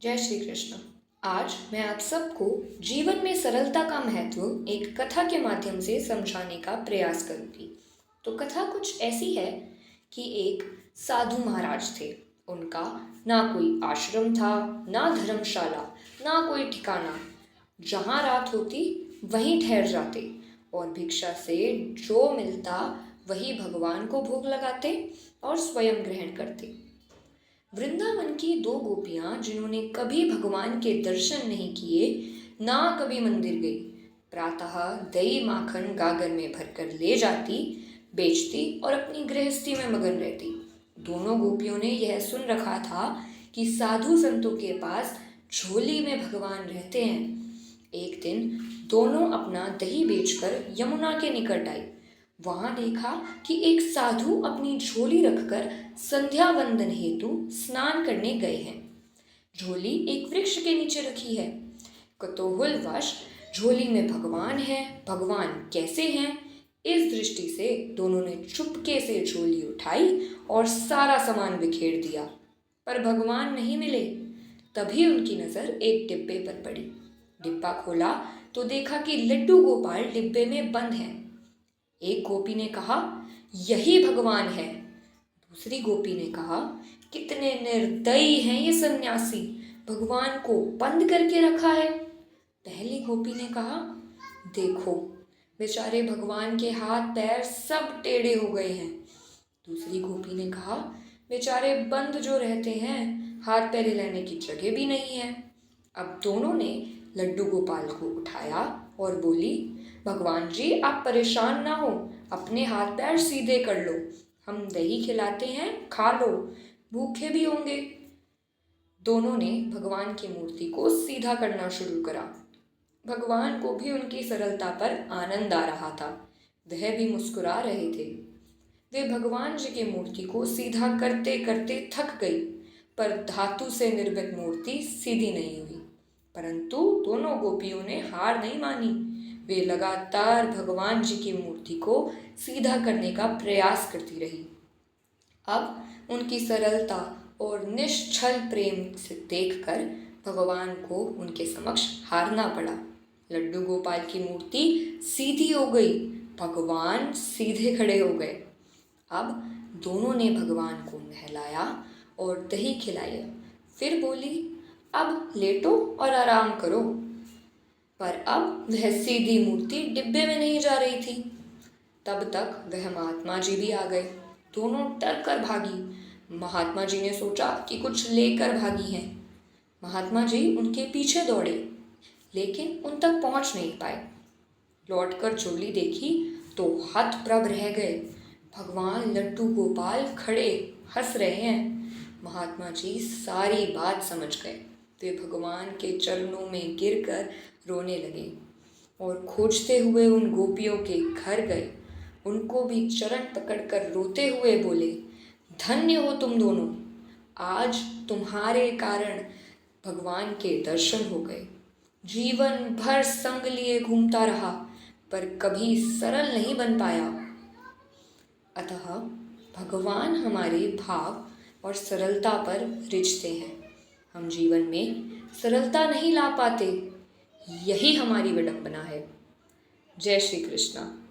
जय श्री कृष्ण। आज मैं आप सबको जीवन में सरलता का महत्व एक कथा के माध्यम से समझाने का प्रयास करूंगी। तो कथा कुछ ऐसी है कि एक साधु महाराज थे। उनका ना कोई आश्रम था, ना धर्मशाला, ना कोई ठिकाना। जहाँ रात होती वहीं ठहर जाते और भिक्षा से जो मिलता वही भगवान को भोग लगाते और स्वयं ग्रहण करते। वृंदावन की दो गोपियां जिन्होंने कभी भगवान के दर्शन नहीं किए, ना कभी मंदिर गई, प्रातः दही माखन गागर में भरकर ले जाती, बेचती और अपनी गृहस्थी में मगन रहती। दोनों गोपियों ने यह सुन रखा था कि साधु संतों के पास झोली में भगवान रहते हैं। एक दिन दोनों अपना दही बेचकर यमुना के निकट आई। वहां देखा कि एक साधु अपनी झोली रखकर संध्या वंदन हेतु स्नान करने गए हैं। झोली एक वृक्ष के नीचे रखी है। कुतूहलवश झोली में भगवान है, भगवान कैसे हैं, इस दृष्टि से दोनों ने चुपके से झोली उठाई और सारा सामान बिखेर दिया, पर भगवान नहीं मिले। तभी उनकी नजर एक डिब्बे पर पड़ी। डिब्बा खोला तो देखा कि लड्डू गोपाल डिब्बे में बंद हैं। एक गोपी ने कहा, यही भगवान है। दूसरी गोपी ने कहा, कितने निर्दयी हैं ये सन्यासी, भगवान को बंद करके रखा है। पहली गोपी ने कहा, देखो बेचारे भगवान के हाथ पैर सब टेढ़े हो गए हैं। दूसरी गोपी ने कहा, बेचारे बंद जो रहते हैं, हाथ पैर हिलाने की जगह भी नहीं है। अब दोनों ने लड्डू गोपाल को उठाया और बोली, भगवान जी आप परेशान ना हो, अपने हाथ पैर सीधे कर लो, हम दही खिलाते हैं, खा लो, भूखे भी होंगे। दोनों ने भगवान की मूर्ति को सीधा करना शुरू करा। भगवान को भी उनकी सरलता पर आनंद आ रहा था। वह भी मुस्कुरा रहे थे। वे भगवान जी की मूर्ति को सीधा करते करते थक गई, पर धातु से निर्मित मूर्ति सीधी नहीं हुई। परंतु दोनों गोपियों ने हार नहीं मानी। वे लगातार भगवान जी की मूर्ति को सीधा करने का प्रयास करती रही। अब उनकी सरलता और निश्चल प्रेम से देखकर भगवान को उनके समक्ष हारना पड़ा। लड्डू गोपाल की मूर्ति सीधी हो गई, भगवान सीधे खड़े हो गए। अब दोनों ने भगवान को नहलाया और दही खिलाया। फिर बोली, अब लेटो और आराम करो। पर अब वह सीधी मूर्ति डिब्बे में नहीं जा रही थी। तब तक वह महात्मा जी भी आ गए। दोनों डर कर भागी। महात्मा जी ने सोचा कि कुछ लेकर भागी हैं। महात्मा जी उनके पीछे दौड़े, लेकिन उन तक पहुंच नहीं पाए। लौटकर झोली देखी तो हतप्रभ रह गए। भगवान लड्डू गोपाल खड़े हंस रहे हैं। महात्मा जी सारी बात समझ गए। वे भगवान के चरणों में गिरकर रोने लगे और खोजते हुए उन गोपियों के घर गए। उनको भी चरण पकड़कर रोते हुए बोले, धन्य हो तुम दोनों, आज तुम्हारे कारण भगवान के दर्शन हो गए। जीवन भर संग लिए घूमता रहा, पर कभी सरल नहीं बन पाया। अतः भगवान हमारे भाव और सरलता पर रिझते हैं। हम जीवन में सरलता नहीं ला पाते, यही हमारी विडंबना है। जय श्री कृष्णा।